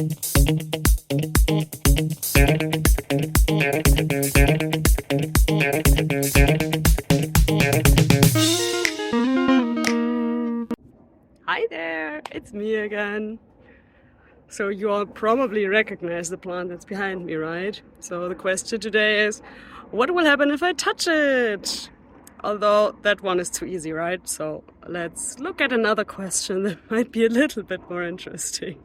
Hi there, it's me again. So you all probably recognize the plant that's behind me, right? So the question today is, what will happen if I touch it? Although that one is too easy, right? So let's look at another question that might be a little bit more interesting.